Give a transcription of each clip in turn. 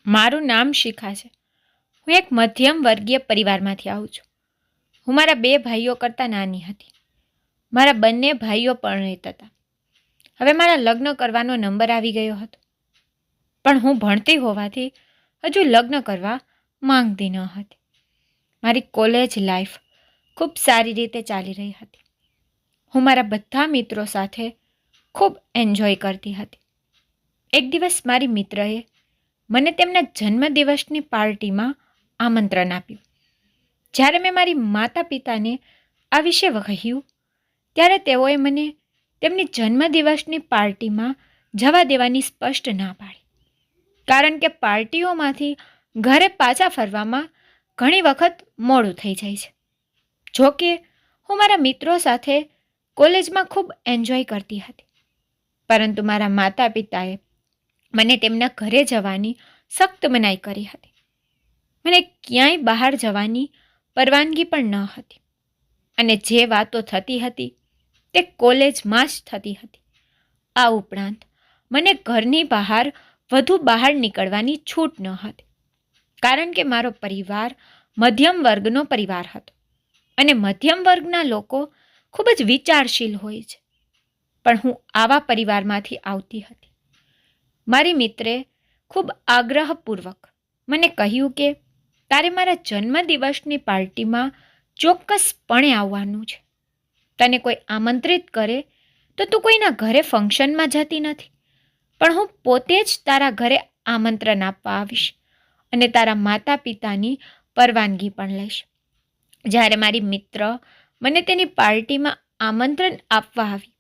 મારું નામ શિખા છે. હું એક મધ્યમ વર્ગીય પરિવારમાંથી આવું છું. હું મારા 2 ભાઈઓ કરતાં નાની હતી. મારા બંને ભાઈઓ પરણિત હતા. હવે મારા લગ્ન કરવાનો નંબર આવી ગયો હતો. પણ હું ભણતી હોવાથી હજુ લગ્ન કરવા માંગતી ન હતી. મારી કોલેજ લાઈફ ખૂબ સારી રીતે ચાલી રહી હતી. હું મારા બધા મિત્રો સાથે ખૂબ એન્જોય કરતી હતી. એક દિવસ મારી મિત્રએ મને તેમના જન્મદિવસની પાર્ટીમાં આમંત્રણ આપ્યું. જ્યારે મેં મારી માતા પિતાને આ વિશે કહ્યું ત્યારે તેઓએ મને તેમની જન્મદિવસની પાર્ટીમાં જવા દેવાની સ્પષ્ટ ના પાડી. કારણ કે પાર્ટીઓમાંથી ઘરે પાછા ફરવામાં ઘણી વખત મોડું થઈ જાય છે. જો કે હું મારા મિત્રો સાથે કોલેજમાં ખૂબ એન્જોય કરતી હતી. પરંતુ મારા માતા પિતાએ મને તેમના ઘરે જવાની સખ્ત મનાઈ કરી હતી. મને ક્યાંય બહાર જવાની પરવાનગી પણ ન હતી. અને જે વાતો થતી હતી તે કોલેજમાં જ થતી હતી. આ ઉપરાંત મને ઘરની બહાર વધુ બહાર નીકળવાની છૂટ ન હતી. કારણ કે મારો પરિવાર મધ્યમ વર્ગનો પરિવાર હતો. અને મધ્યમ વર્ગના લોકો ખૂબ જ વિચારશીલ હોય છે. પણ હું આવા પરિવારમાંથી આવતી હતી. મારી મિત્રે ખૂબ આગ્રહપૂર્વક મને કહ્યું કે તારે મારા જન્મદિવસની પાર્ટીમાં ચોક્કસપણે આવવાનું છે. તને કોઈ આમંત્રિત કરે તો તું કોઈના ઘરે ફંક્શનમાં જતી નથી, પણ હું પોતે જ તારા ઘરે આમંત્રણ આપવા આવીશ અને તારા માતા પિતાની પરવાનગી પણ લઈશ. જ્યારે મારી મિત્ર મને તેની પાર્ટીમાં આમંત્રણ આપવા આવી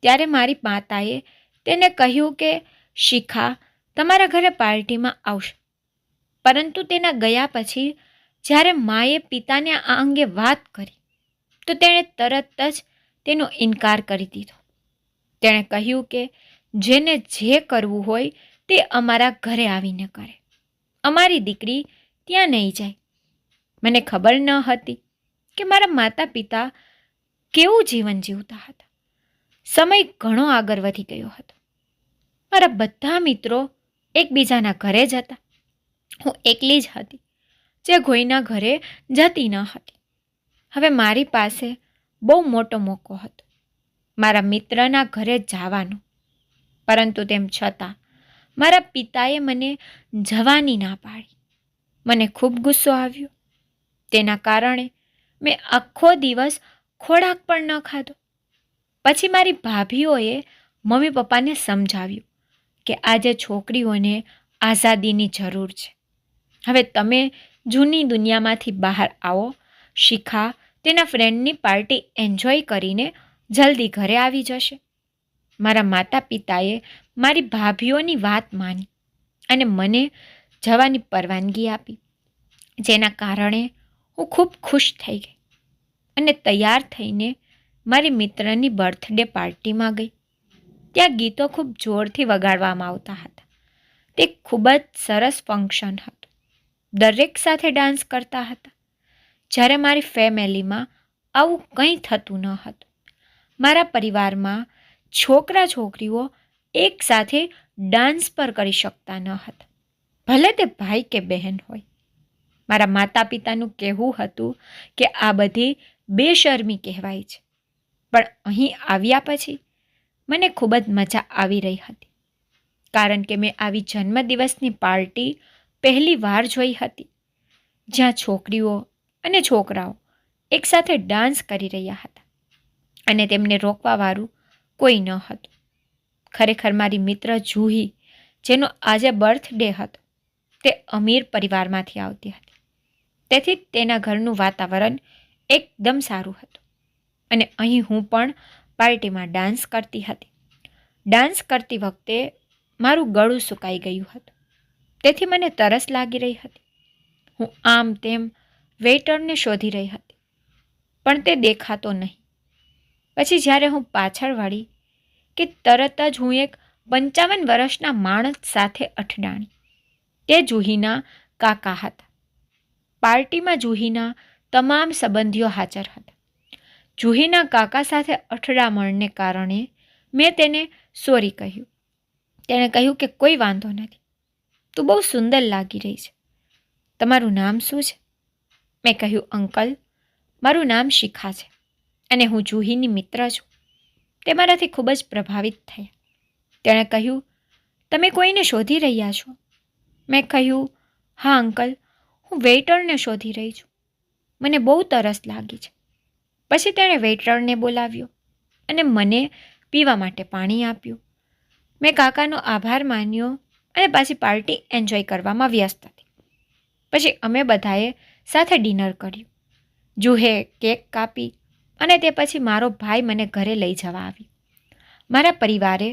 ત્યારે મારી માતાએ તેને કહ્યું કે શિખા તમારા ઘરે પાર્ટીમાં આવશે. પરંતુ તેના ગયા પછી જ્યારે માએ પિતાને આ અંગે વાત કરી તો તેણે તરત જ તેનો ઇનકાર કરી દીધો. તેણે કહ્યું કે જેને જે કરવું હોય તે અમારા ઘરે આવીને કરે. અમારી દીકરી ત્યાં નહીં જાય. મને ખબર ન હતી કે મારા માતા પિતા કેવું જીવન જીવતા હતા. સમય ઘણો આગળ વધી ગયો હતો. મારા બધા મિત્રો એકબીજાના ઘરે જતા. હું એકલી જ હતી જે કોઈના ઘરે જતી ન હતી. હવે મારી પાસે બહુ મોટો મોકો હતો મારા મિત્રના ઘરે જવાનો. પરંતુ તેમ છતાં મારા પિતાએ મને જવાની ના પાડી. મને ખૂબ ગુસ્સો આવ્યો. તેના કારણે મેં આખો દિવસ ખોરાક પણ ન ખાધો. પછી મારી ભાભીઓએ મમ્મી પપ્પાને સમજાવ્યું કે આજે છોકરીઓને આઝાદીની જરૂર છે. હવે તમે જૂની દુનિયામાંથી બહાર આવો. શિખા તેના ફ્રેન્ડની પાર્ટી એન્જોય કરીને જલ્દી ઘરે આવી જશે. મારા માતા પિતાએ મારી ભાભીઓની વાત માની અને મને જવાની પરવાનગી આપી, જેના કારણે હું ખૂબ ખુશ થઈ ગઈ અને તૈયાર થઈને મારી મિત્રની બર્થડે પાર્ટીમાં ગઈ. ત્યાં ગીતો ખૂબ જોરથી વગાડવામાં આવતા હતા. તે ખૂબ જ સરસ ફંક્શન હતું. દરેક સાથે ડાન્સ કરતા હતા. જ્યારે મારી ફેમિલીમાં આવું કંઈ થતું ન હતું. મારા પરિવારમાં છોકરા છોકરીઓ એકસાથે ડાન્સ પર કરી શકતા ન હતા, ભલે તે ભાઈ કે બહેન હોય. મારા માતા પિતાનું કહેવું હતું કે આ બધી બેશરમી કહેવાય છે. પણ અહીં આવ્યા પછી મને ખૂબ જ મજા આવી રહી હતી. કારણ કે મેં આવી જન્મદિવસની પાર્ટી પહેલી વાર જોઈ હતી જ્યાં છોકરીઓ અને છોકરાઓ એકસાથે ડાન્સ કરી રહ્યા હતા અને તેમને રોકવાવાળું કોઈ ન હતું. ખરેખર મારી મિત્ર જુહી, જેનો આજે બર્થડે હતો, તે અમીર પરિવારમાંથી આવતી હતી. તેથી તેના ઘરનું વાતાવરણ એકદમ સારું હતું અને અહીં હું પણ પાર્ટીમાં ડાન્સ કરતી હતી. ડાન્સ કરતી વખતે મારું ગળું સુકાઈ ગયું હતું. તેથી મને તરસ લાગી રહી હતી. હું આમ તેમ વેઇટરને શોધી રહી હતી, પણ તે દેખાતો નહીં. પછી જ્યારે હું પાછળ વળી કે તરત જ હું એક 55 વર્ષના માણસ સાથે અથડાણી. તે જુહીના કાકા હતા. પાર્ટીમાં જુહીના તમામ સંબંધીઓ હાજર હતા. જુહીના કાકા સાથે અથડામણને કારણે મેં તેને સોરી કહ્યું. તેણે કહ્યું કે કોઈ વાંધો નથી, તું બહુ સુંદર લાગી રહી છે. તમારું નામ શું છે? મેં કહ્યું, અંકલ, મારું નામ શિખા છે અને હું જુહીની મિત્ર છું. તે મારાથી ખૂબ જ પ્રભાવિત થયા. તેણે કહ્યું, તમે કોઈને શોધી રહ્યા છો? મેં કહ્યું, હા અંકલ, હું વેઇટરને શોધી રહી છું. મને બહુ તરસ લાગી છે. પછી તેણે વેઇટરને બોલાવ્યો અને મને પીવા માટે પાણી આપ્યું. મેં કાકાનો આભાર માન્યો અને પાછી પાર્ટી એન્જોય કરવામાં વ્યસ્ત હતી. પછી અમે બધાએ સાથે ડિનર કર્યું. જુહે કેક કાપી અને તે પછી મારો ભાઈ મને ઘરે લઈ જવા આવ્યો. મારા પરિવારે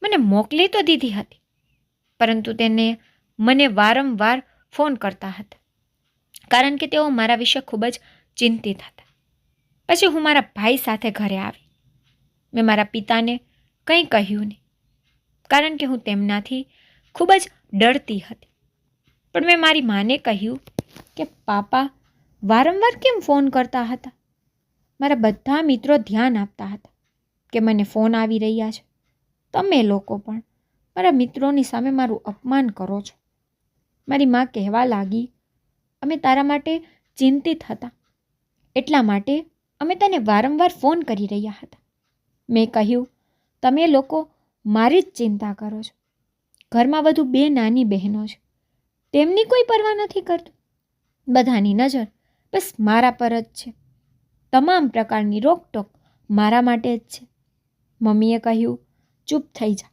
મને મોકલી તો દીધી હતી, પરંતુ તેને મને વારંવાર ફોન કરતા હતા, કારણ કે તેઓ મારા વિશે ખૂબ જ ચિંતિત હતા. પછી હું મારા ભાઈ સાથે ઘરે આવી. મેં મારા પિતાને કંઈ કહ્યું નહીં, કારણ કે હું તેમનાથી ખૂબ જ ડરતી હતી. પણ મેં મારી માને કહ્યું કે પાપા વારંવાર કેમ ફોન કરતા હતા? મારા બધા મિત્રો ધ્યાન આપતા હતા કે મને ફોન આવી રહ્યા છે. તમે લોકો પણ મારા મિત્રોની સામે મારું અપમાન કરો છો. મારી મા કહેવા લાગી, અમે તારા માટે ચિંતિત હતા, એટલા માટે અમે તને વારંવાર ફોન કરી રહ્યા હતા. મેં કહ્યું, તમે લોકો મારી જ ચિંતા કરો છો. ઘરમાં વધુ 2 નાની બહેનો છે, તેમની કોઈ પરવા નથી કરતું. બધાની નજર બસ મારા પર જ છે. તમામ પ્રકારની રોકટોક મારા માટે જ છે. મમ્મીએ કહ્યું, ચૂપ થઈ જા.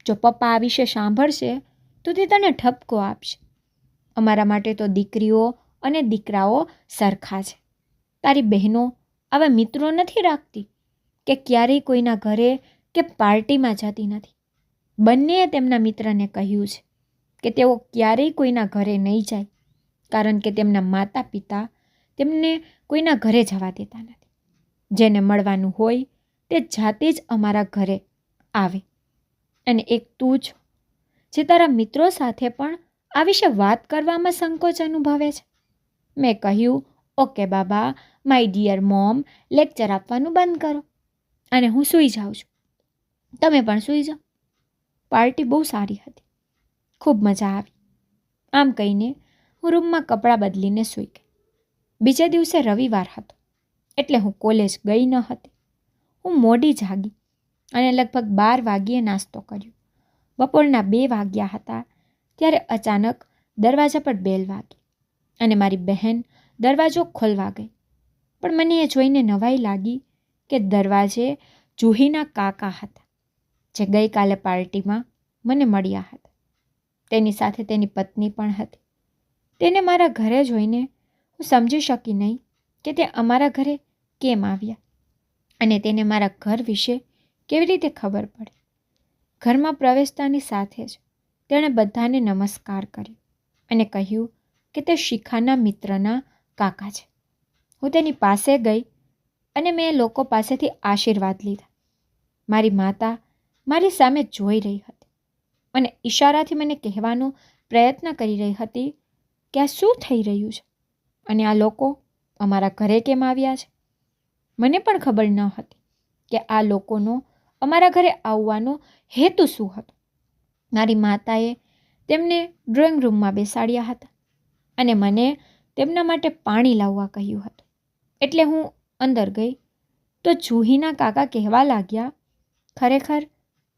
જો પપ્પા આ વિશે સાંભળશે તો તે તને ઠપકો આપશે. અમારા માટે તો દીકરીઓ અને દીકરાઓ સરખા છે. તારી બહેનો આવા મિત્રો નથી રાખતી કે ક્યારેય કોઈના ઘરે કે પાર્ટીમાં જતી નથી. બંનેએ તેમના મિત્રને કહ્યું છે કે તેઓ ક્યારેય કોઈના ઘરે નહીં જાય, કારણ કે તેમના માતા પિતા તેમને કોઈના ઘરે જવા દેતા નથી. જેને મળવાનું હોય તે જાતે જ અમારા ઘરે આવે. અને એક તું જ, જે તારા મિત્રો સાથે પણ આ વિશે વાત કરવામાં સંકોચ અનુભવે છે. મેં કહ્યું, ઓકે બાબા, માય ડિયર મોમ, લેક્ચર આપવાનું બંધ કરો અને હું સૂઈ જાઉં છું. તમે પણ સૂઈ જાઓ. પાર્ટી બહુ સારી હતી, ખૂબ મજા આવી. આમ કહીને હું રૂમમાં કપડાં બદલીને સૂઈ ગઈ. બીજે દિવસે રવિવાર હતો, એટલે હું કોલેજ ગઈ ન હતી. હું મોડી જાગી અને લગભગ 12 વાગ્યે નાસ્તો કર્યો. બપોરના 2 વાગ્યા હતા ત્યારે અચાનક દરવાજા પર બેલ વાગી અને મારી બહેન દરવાજો ખોલવા ગઈ. પણ મને એ જોઈને નવાઈ લાગી કે દરવાજે જુહીના કાકા હતા, જે ગઈકાલે પાર્ટીમાં મને મળ્યા હતા. તેની સાથે તેની પત્ની પણ હતી. તેને મારા ઘરે જોઈને હું સમજી શકી નહીં કે તે અમારા ઘરે કેમ આવ્યા અને તેને મારા ઘર વિશે કેવી રીતે ખબર પડી. ઘરમાં પ્રવેશતાની સાથે જ તેણે બધાને નમસ્કાર કર્યો અને કહ્યું કે તે શિખાના મિત્રના કાકા છે. હું તેની પાસે ગઈ અને મેં લોકો પાસેથી આશીર્વાદ લીધા. મારી માતા મારી સામે જોઈ રહી હતી અને ઈશારાથી મને કહેવાનો પ્રયત્ન કરી રહી હતી કે આ શું થઈ રહ્યું છે અને આ લોકો અમારા ઘરે કેમ આવ્યા છે. મને પણ ખબર ન હતી કે આ લોકોનો અમારા ઘરે આવવાનો હેતુ શું હતો. મારી માતાએ તેમને ડ્રોઈંગ રૂમમાં બેસાડ્યા હતા અને મને તેમના માટે પાણી લાવવા કહ્યું હતું. એટલે હું અંદર ગઈ તો જુહીના કાકા કહેવા લાગ્યા, ખરેખર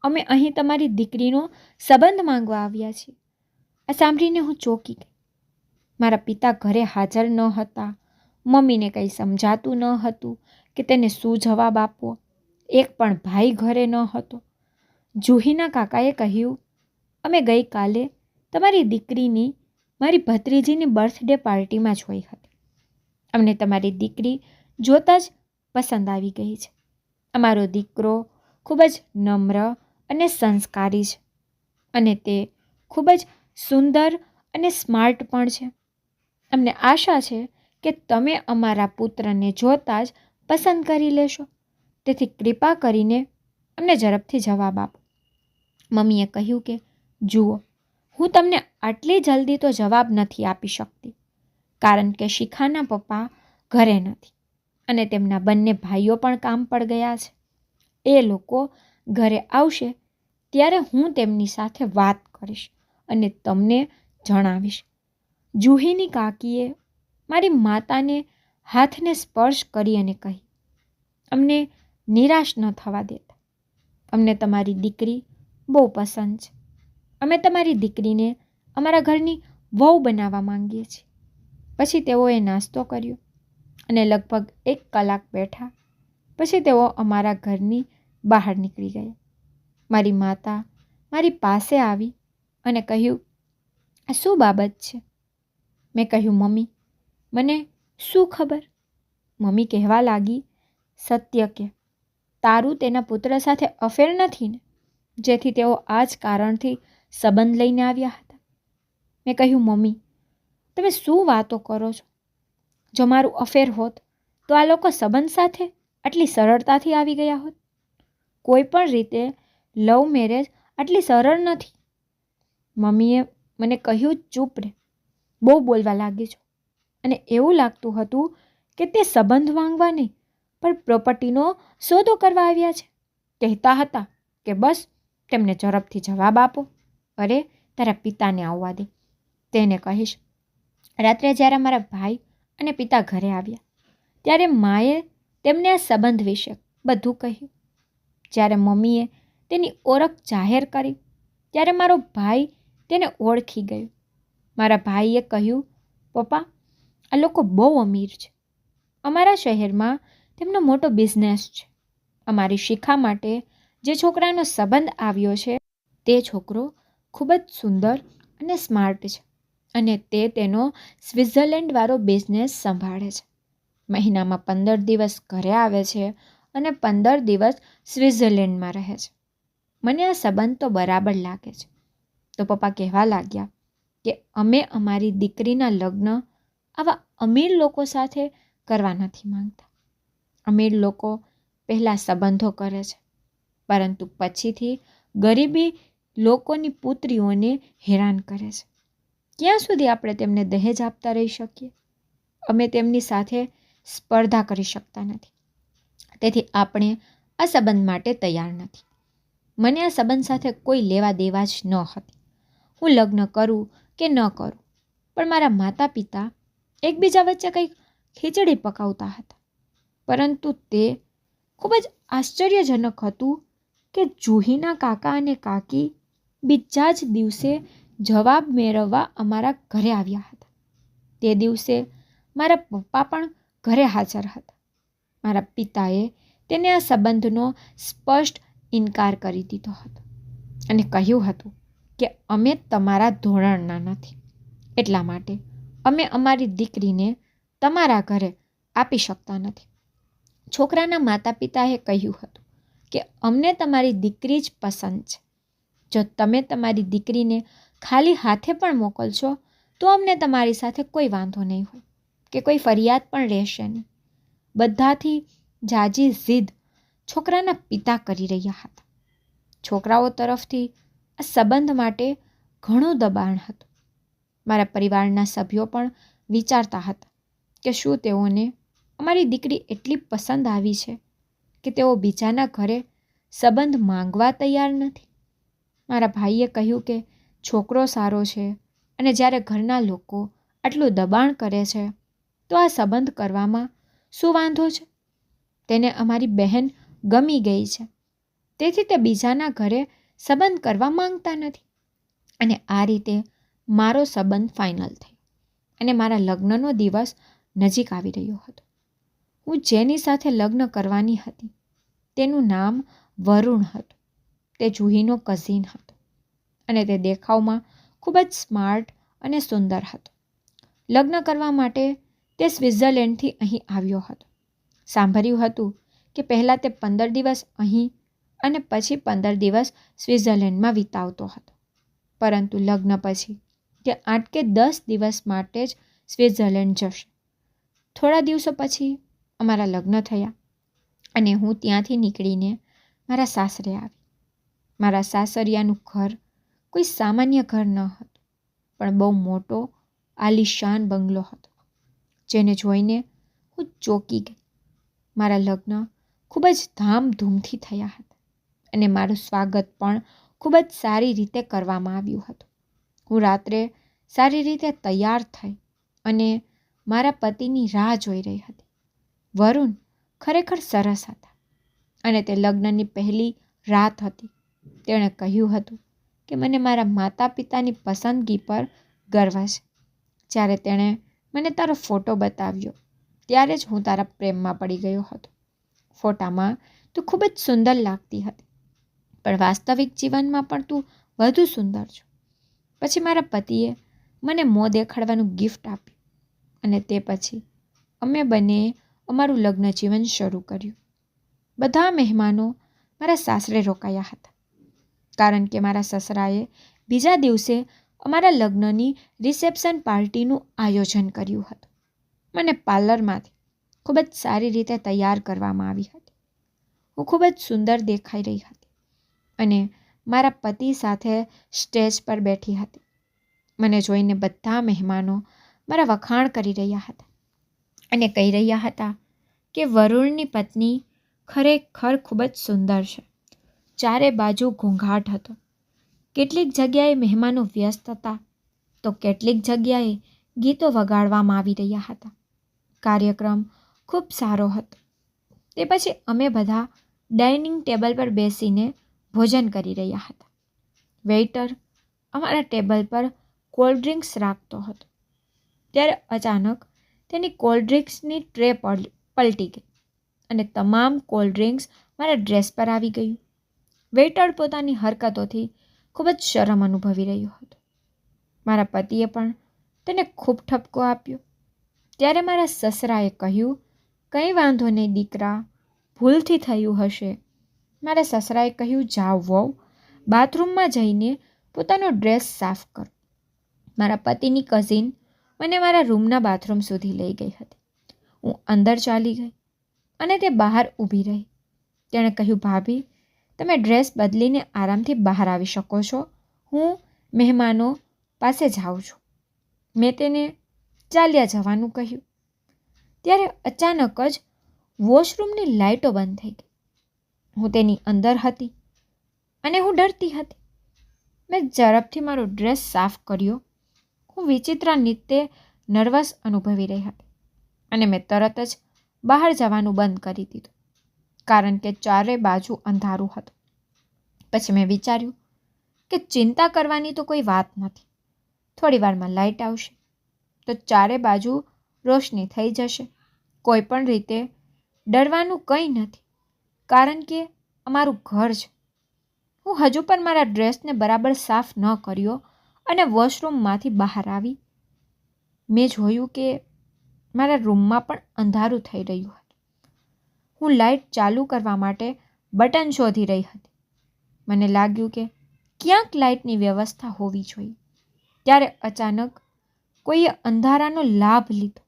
અમે અહીં તમારી દીકરીનો સંબંધ માંગવા આવ્યા છીએ. આ સાંભળીને હું ચોંકી ગઈ. મારા પિતા ઘરે હાજર ન હતા. મમ્મીને કંઈ સમજાતું ન હતું કે તેને શું જવાબ આપવો. એક પણ ભાઈ ઘરે ન હતો. જુહીના કાકાએ કહ્યું, અમે ગઈકાલે તમારી દીકરીની મારી ભત્રીજીની બર્થડે પાર્ટીમાં જોઈ હતી. અમને તમારી દીકરી જોતાં જ પસંદ આવી ગઈ છે. અમારો દીકરો ખૂબ જ નમ્ર અને સંસ્કારી છે અને તે ખૂબ જ સુંદર અને સ્માર્ટ પણ છે. અમને આશા છે કે તમે અમારા પુત્રને જોતાં જ પસંદ કરી લેશો. તેથી કૃપા કરીને અમને ઝડપથી જવાબ આપો. મમ્મીએ કહ્યું કે જુઓ, હું તમને આટલી જલ્દી તો જવાબ નથી આપી શકતી, કારણ કે શિખાના પપ્પા ઘરે નથી અને તેમના બંને ભાઈઓ પણ કામ પર ગયા છે. એ લોકો ઘરે આવશે ત્યારે હું તેમની સાથે વાત કરીશ અને તમને જણાવીશ. જુહીની કાકીએ મારી માતાને હાથને સ્પર્શ કરી અને કહી, અમને નિરાશ ન થવા દેતા. અમને તમારી દીકરી બહુ પસંદ છે. અમે તમારી દીકરીને અમારા ઘરની વહુ બનાવવા માંગીએ છીએ. પછી તેઓએ નાસ્તો કર્યો અને લગભગ 1 કલાક બેઠા. પછી તેઓ અમારા ઘરની બહાર નીકળી ગયા. મારી માતા મારી પાસે આવી અને કહ્યું, આ શું બાબત છે? મેં કહ્યું, મમ્મી, મને શું ખબર? મમ્મી કહેવા લાગી, સત્ય કે તારું તેના પુત્ર સાથે અફેર નથી ને, જેથી તેઓ આ જ કારણથી સંબંધ લઈને આવ્યા હતા? મેં કહ્યું, મમ્મી, તમે શું વાતો કરો છો? જો મારું અફેર હોત તો આ લોકો સંબંધ સાથે આટલી સરળતાથી આવી ગયા હોત. કોઈ પણ રીતે લવ મેરેજ આટલી સરળ નથી. મમ્મીએ મને કહ્યું, ચૂપ રહે, બહુ બોલવા લાગી છો. અને એવું લાગતું હતું કે તે સંબંધ માંગવા નહીં પણ પ્રોપર્ટીનો સોદો કરવા આવ્યા છે. કહેતા હતા કે બસ તેમને ઝડપથી જવાબ આપો. અરે, તારા પિતાને આવવા દે, તેને કહીશ. રાત્રે જ્યારે મારા ભાઈ અને પિતા ઘરે આવ્યા ત્યારે માએ તેમને આ સંબંધ વિશે બધું કહ્યું. જ્યારે મમ્મીએ તેની ઓળખ જાહેર કરી ત્યારે મારો ભાઈ તેને ઓળખી ગયો. મારા ભાઈએ કહ્યું, પપ્પા, આ લોકો બહુ અમીર છે. અમારા શહેરમાં તેમનો મોટો બિઝનેસ છે. અમારી શિખા માટે જે છોકરાનો સંબંધ આવ્યો છે તે છોકરો ખૂબ જ સુંદર અને સ્માર્ટ છે અને તે તેનો સ્વિટ્ઝરલેન્ડવાળો બિઝનેસ સંભાળે છે. મહિનામાં 15 દિવસ ઘરે આવે છે અને 15 દિવસ સ્વિટ્ઝરલેન્ડમાં રહે છે. મને આ સંબંધ તો બરાબર લાગે છે. તો પપ્પા કહેવા લાગ્યા કે અમે અમારી દીકરીના લગ્ન આવા અમીર લોકો સાથે કરવા નથી માંગતા. અમીર લોકો પહેલાં સંબંધો કરે છે પરંતુ પછીથી ગરીબી લોકોની પુત્રીઓને હેરાન કરે છે. ક્યાં સુધી આપણે તેમને દહેજ આપતા રહી શકીએ? અમે તેમની સાથે સ્પર્ધા કરી શકતા નથી. તેથી આપણે આ સંબંધ માટે તૈયાર નથી. મને આ સંબંધ સાથે કોઈ લેવા દેવા જ ન હતી. હું લગ્ન કરું કે ન કરું, પણ મારા માતા પિતા એકબીજા વચ્ચે કંઈક ખીચડી પકાવતા હતા. પરંતુ તે ખૂબ જ આશ્ચર્યજનક હતું કે જુહીના કાકા અને કાકી બીજા જ દિવસે જવાબ મેળવવા અમારા ઘરે આવ્યા હતા. તે દિવસે મારા પપ્પા પણ ઘરે હાજર હતા. મારા પિતાએ તેને આ સંબંધનો સ્પષ્ટ ઇનકાર કરી દીધો હતો અને કહ્યું હતું કે અમે તમારા ધોરણના નથી, એટલા માટે અમે અમારી દીકરીને તમારા ઘરે આપી શકતા નથી. છોકરાના માતા પિતાએ કહ્યું હતું કે અમને તમારી દીકરી જ પસંદ છે. જો તમે તમારી દીકરીને ખાલી હાથે પણ મોકલશો તો અમને તમારી સાથે કોઈ વાંધો નહીં હોય કે કોઈ ફરિયાદ પણ રહેશે નહીં. બધાથી જાજી જીદ છોકરાના પિતા કરી રહ્યા હતા. છોકરાઓ તરફથી આ સંબંધ માટે ઘણું દબાણ હતું. મારા પરિવારના સભ્યો પણ વિચારતા હતા કે શું તેઓને અમારી દીકરી એટલી પસંદ આવી છે કે તેઓ બીજાના ઘરે સંબંધ માંગવા તૈયાર નથી. મારા ભાઈએ કહ્યું કે છોકરો સારો છે અને જ્યારે ઘરના લોકો આટલું દબાણ કરે છે તો આ સંબંધ કરવામાં શું વાંધો છે? તેને અમારી બહેન ગમી ગઈ છે, તેથી તે બીજાના ઘરે સંબંધ કરવા માંગતા નથી. અને આ રીતે મારો સંબંધ ફાઇનલ થયો અને મારા લગ્નનો દિવસ નજીક આવી રહ્યો હતો. હું જેની સાથે લગ્ન કરવાની હતી તેનું નામ વરુણ હતું. તે જુહીનો કઝિન હતો અને તે દેખાવમાં ખૂબ જ સ્માર્ટ અને સુંદર હતો. લગ્ન કરવા માટે તે સ્વિટ્ઝરલેન્ડથી અહીં આવ્યો હતો. સાંભળ્યું હતું કે પહેલાં તે 15 દિવસ અહીં અને પછી 15 દિવસ સ્વિટ્ઝરલેન્ડમાં વિતાવતો હતો, પરંતુ લગ્ન પછી તે 8 કે 10 દિવસ માટે જ સ્વિટ્ઝરલેન્ડ જશે. થોડા દિવસો પછી અમારા લગ્ન થયા અને હું ત્યાંથી નીકળીને મારા સાસરે આવી. મારા સાસરિયાનું ઘર કોઈ સામાન્ય ઘર ન હતું, પણ બહુ મોટો આલીશાન બંગલો હતો, જેને જોઈને હું ચોંકી ગઈ. મારા લગ્ન ખૂબ જ ધામધૂમથી થયા હતા અને મારું સ્વાગત પણ ખૂબ જ સારી રીતે કરવામાં આવ્યું હતું. હું રાત્રે સારી રીતે તૈયાર થઈ અને મારા પતિની રાહ જોઈ રહી હતી. વરુણ ખરેખર સરસ હતા અને તે લગ્નની પહેલી રાત હતી. તેણે કહ્યું હતું કે મને મારા માતા પિતાની પસંદગી પર ગર્વ છે. જ્યારે તેણે મને તારો ફોટો બતાવ્યો ત્યારે જ હું તારા પ્રેમમાં પડી ગયો હતો. ફોટામાં તું ખૂબ જ સુંદર લાગતી હતી, પણ વાસ્તવિક જીવનમાં પણ તું વધુ સુંદર છો. પછી મારા પતિએ મને મોં દેખાડવાનું ગિફ્ટ આપ્યું અને તે પછી અમે બંનેએ અમારું લગ્ન જીવન શરૂ કર્યું. બધા મહેમાનો મારા સાસરે રોકાયા હતા, કારણ કે મારા સસરાએ બીજા દિવસે અમારા લગ્નની રિસેપ્શન પાર્ટીનું આયોજન કર્યું હતું. મને પાર્લરમાંથી ખૂબ જ સારી રીતે તૈયાર કરવામાં આવી હતી. હું ખૂબ જ સુંદર દેખાઈ રહી હતી અને મારા પતિ સાથે સ્ટેજ પર બેઠી હતી. મને જોઈને બધા મહેમાનો મારા વખાણ કરી રહ્યા હતા અને કહી રહ્યા હતા કે વરુણની પત્ની ખરેખર ખૂબ જ સુંદર છે. ચારે બાજુ ઘોંઘાટ હતો. કેટલીક જગ્યાએ મહેમાનો વ્યસ્ત હતા તો કેટલીક જગ્યાએ ગીતો વગાડવામાં આવી રહ્યા હતા. કાર્યક્રમ ખૂબ સારો હતો. તે પછી અમે બધા ડાઇનિંગ ટેબલ પર બેસીને ભોજન કરી રહ્યા હતા. વેઇટર અમારા ટેબલ પર કોલ્ડ ડ્રિંક્સ રાખતો હતો ત્યારે અચાનક તેની કોલ્ડ ડ્રિંક્સની ટ્રે પલટી ગઈ અને તમામ કોલ્ડ ડ્રિંક્સ મારા ડ્રેસ પર આવી ગયું. વેઇટર પોતાની હરકતોથી ખૂબ જ શરમ અનુભવી રહ્યો હતો. મારા પતિએ પણ તેને ખૂબ ઠપકો આપ્યો. ત્યારે મારા સસરાએ કહ્યું, કંઈ વાંધો નહીં દીકરા, ભૂલથી થયું હશે. મારા સસરાએ કહ્યું, જાઓ વહુ, બાથરૂમમાં જઈને પોતાનો ડ્રેસ સાફ કરો. મારા પતિની કઝિન મને મારા રૂમના બાથરૂમ સુધી લઈ ગઈ હતી. હું અંદર ચાલી ગઈ અને તે બહાર ઊભી રહી. તેણે કહ્યું, ભાભી, તમે ડ્રેસ બદલીને આરામથી બહાર આવી શકો છો. હું મહેમાનો પાસે જાઉં છું. મેં તેને ચાલ્યા જવાનું કહ્યું. ત્યારે અચાનક જ વોશરૂમની લાઇટો બંધ થઈ ગઈ. હું તેની અંદર હતી અને હું ડરતી હતી. મેં ઝડપથી મારો ડ્રેસ સાફ કર્યો. હું વિચિત્ર રીતે નર્વસ અનુભવી રહી હતી અને મેં તરત જ બહાર જવાનું બંધ કરી દીધું, કારણ કે ચારે બાજુ અંધારું હતું. પછી મેં વિચાર્યું કે ચિંતા કરવાની તો કોઈ વાત નથી. થોડી વારમાં લાઇટ આવશે તો ચારે બાજુ રોશની થઈ જશે. કોઈ પણ રીતે ડરવાનું કંઈ નથી, કારણ કે અમારું ઘર છે. હું હજુ પણ મારા ડ્રેસને બરાબર સાફ ન કર્યો અને વોશરૂમમાંથી બહાર આવી. મેં જોયું કે મારા રૂમમાં પણ અંધારું થઈ રહ્યું હતું. હું લાઇટ ચાલુ કરવા માટે બટન શોધી રહી હતી. મને લાગ્યું કે ક્યાંક લાઇટની વ્યવસ્થા હોવી જોઈએ. ત્યારે અચાનક કોઈએ અંધારાનો લાભ લીધો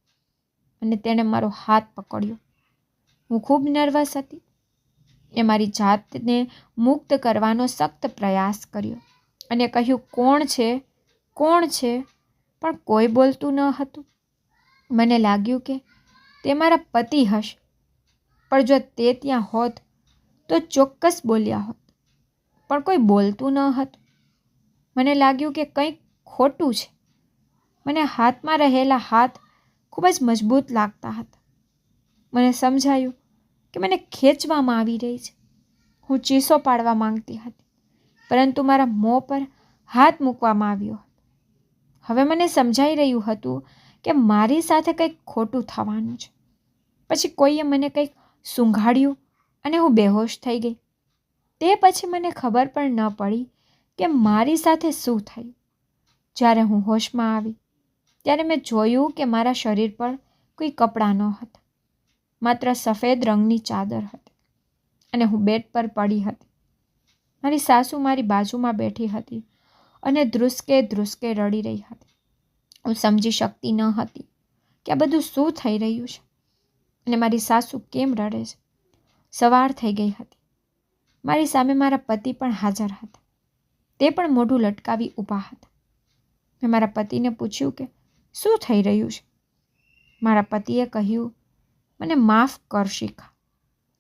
અને તેણે મારો હાથ પકડ્યો. હું ખૂબ નર્વસ હતી. એ મારી જાતને મુક્ત કરવાનો સખ્ત પ્રયાસ કર્યો અને કહ્યું, કોણ છે, કોણ છે? પણ કોઈ બોલતું ન હતું. મને લાગ્યું કે તે મારા પતિ હશે, પણ જો તે ત્યાં હોત તો ચોક્કસ બોલ્યા હોત, પણ કોઈ બોલતું ન હતું. મને લાગ્યું કે કંઈક ખોટું છે. મને હાથમાં રહેલા હાથ ખૂબ જ મજબૂત લાગતા હતા. મને સમજાયું કે મને ખેંચવામાં આવી રહી છે. હું ચીસો પાડવા માંગતી હતી, પરંતુ મારા મોં પર હાથ મૂકવામાં આવ્યો હતો. હવે મને સમજાઈ રહ્યું હતું કે મારી સાથે કંઈક ખોટું થવાનું છે. પછી કોઈએ મને કંઈક સૂંઘાડ્યું અને હું બેહોશ થઈ ગઈ. તે પછી મને ખબર પણ ન પડી કે મારી સાથે શું થયું. જ્યારે હું હોશમાં આવી ત્યારે મેં જોયું કે મારા શરીર પર કોઈ કપડાં ન હતા, માત્ર સફેદ રંગની ચાદર હતી અને હું બેડ પર પડી હતી. મારી સાસુ મારી બાજુમાં બેઠી હતી અને ધ્રુસકે ધ્રુસકે રડી રહી હતી. હું સમજી શકતી ન હતી કે આ બધું શું થઈ રહ્યું છે અને મારી સાસુ કેમ રડે છે. સવાર થઈ ગઈ હતી. મારી સામે મારા પતિ પણ હાજર હતા. તે પણ મોઢું લટકાવી ઊભા હતા. મેં મારા પતિને પૂછ્યું કે શું થઈ રહ્યું છે. મારા પતિએ કહ્યું, મને માફ કર શિખા,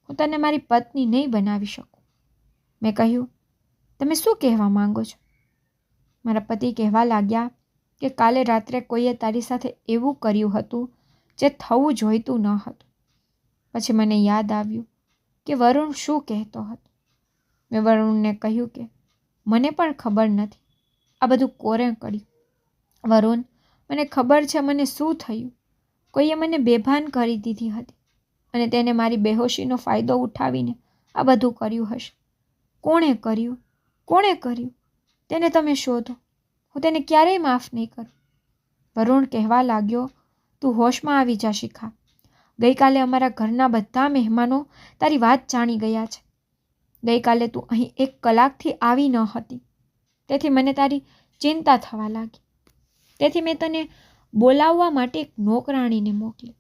હું તને મારી પત્ની નહીં બનાવી શકું. મેં કહ્યું, તમે શું કહેવા માંગો છો? મારા પતિ કહેવા લાગ્યા કે કાલે રાત્રે કોઈએ તારી સાથે એવું કર્યું હતું જે થવું જોઈતું ન હતું. પછી મને યાદ આવ્યું કે વરુણ શું કહેતો હતો. મેં વરુણને કહ્યું કે મને પણ ખબર નથી, આ બધું કોરે કર્યું. વરુણ, મને ખબર છે મને શું થયું. કોઈએ મને બેભાન કરી દીધી હતી અને તેને મારી બેહોશીનો ફાયદો ઉઠાવીને આ બધું કર્યું હશે. કોણે કર્યું? કોણે કર્યું? તેને તમે શોધો. હું તેને ક્યારેય માફ નહીં કરું. વરુણ કહેવા લાગ્યો, તું હોશમાં આવી જા શિખા. ગઈકાલે અમારા ઘરના બધા મહેમાનો તારી વાત જાણી ગયા છે. ગઈકાલે તું અહીં 1 કલાકથી આવી ન હતી, તેથી મને તારી ચિંતા થવા લાગી. તેથી મેં તને બોલાવવા માટે એક નોકરાણીને મોકલી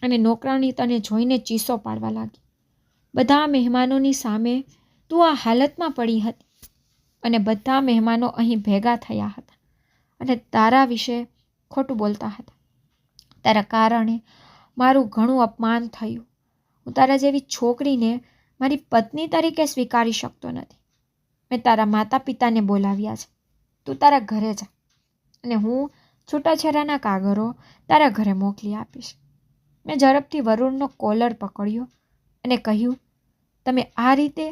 અને નોકરાણી તને જોઈને ચીસો પાડવા લાગી. બધા મહેમાનોની સામે તું આ હાલતમાં પડી હતી અને બધા મહેમાનો અહીં ભેગા થયા હતા અને તારા વિશે ખોટું બોલતા હતા. તારા કારણે મારું ઘણું અપમાન થયું. હું તારા જેવી છોકરીને મારી પત્ની તરીકે સ્વીકારી શકતો નથી. મેં તારા માતા પિતાને બોલાવ્યા છે. તું તારા ઘરે જા અને હું છૂટાછેડાના કાગળો તારા ઘરે મોકલી આપીશ. મેં ઝડપથી વરુણનો કોલર પકડ્યો અને કહ્યું, તમે આ રીતે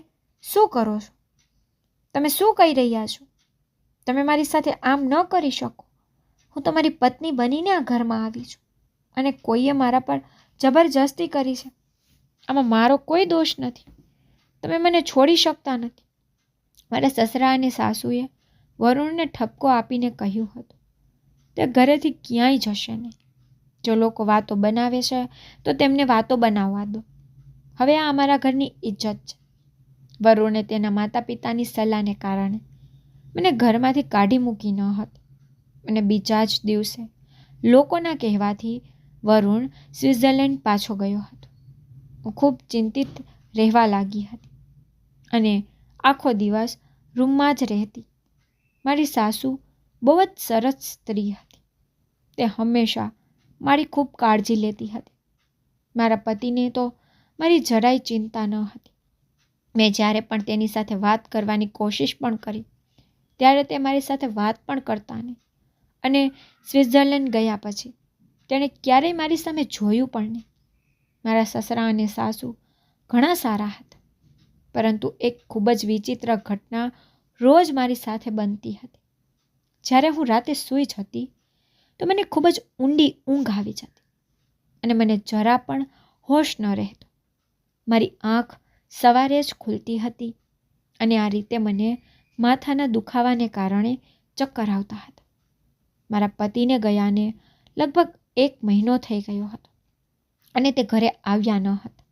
શું કરો છો? તમે શું કહી રહ્યા છો? તમે મારી સાથે આમ ન કરી શકો. હું તમારી પત્ની બનીને આ ઘરમાં આવી છું અને કોઈએ મારા પર જબરજસ્તી કરી છે. આમાં મારો કોઈ દોષ નથી. તમે મને છોડી શકતા નથી. મારા સસરા અને સાસુએ વરુણને ઠપકો આપીને કહ્યું હતું, તે ઘરેથી ક્યાંય જશે નહીં. જો લોકો વાતો બનાવે છે તો તેમને વાતો બનાવવા દો. હવે આ અમારા ઘરની ઇજ્જત છે. વરુણે તેના માતા પિતાની સલાહને કારણે મને ઘરમાંથી કાઢી મૂકી ન હતી અને બીજા જ દિવસે લોકોના કહેવાથી વરુણ સ્વિટ્ઝરલેન્ડ પાછો ગયો હતો. હું ખૂબ ચિંતિત રહેવા લાગી હતી અને આખો દિવસ રૂમમાં જ રહેતી. મારી સાસુ બહુ જ સરસ સ્ત્રી હતી. તે હંમેશા મારી ખૂબ કાળજી લેતી હતી. મારા પતિને તો મારી જરાય ચિંતા ન હતી. મેં જ્યારે પણ તેની સાથે વાત કરવાની કોશિશ પણ કરી ત્યારે તે મારી સાથે વાત પણ કરતા નહીં અને સ્વિટ્ઝરલેન્ડ ગયા પછી તેણે ક્યારેય મારી સામે જોયું પણ નહીં. મારા સસરા અને સાસુ ઘણા સારા હતા, પરંતુ એક ખૂબ જ વિચિત્ર ઘટના રોજ મારી સાથે બનતી હતી. જ્યારે હું રાતે સૂઈ જતી તો મને ખૂબ જ ઊંડી ઊંઘ આવી જતી અને મને જરા પણ હોશ ન રહેતો. મારી આંખ સવારે જ ખુલતી હતી અને આ રીતે મને માથાના દુખાવાને કારણે ચક્કર આવતા હતા. મારા પતિને ગયાને લગભગ 1 મહિનો થઈ ગયો હતો અને તે ઘરે આવ્યા ન હતા.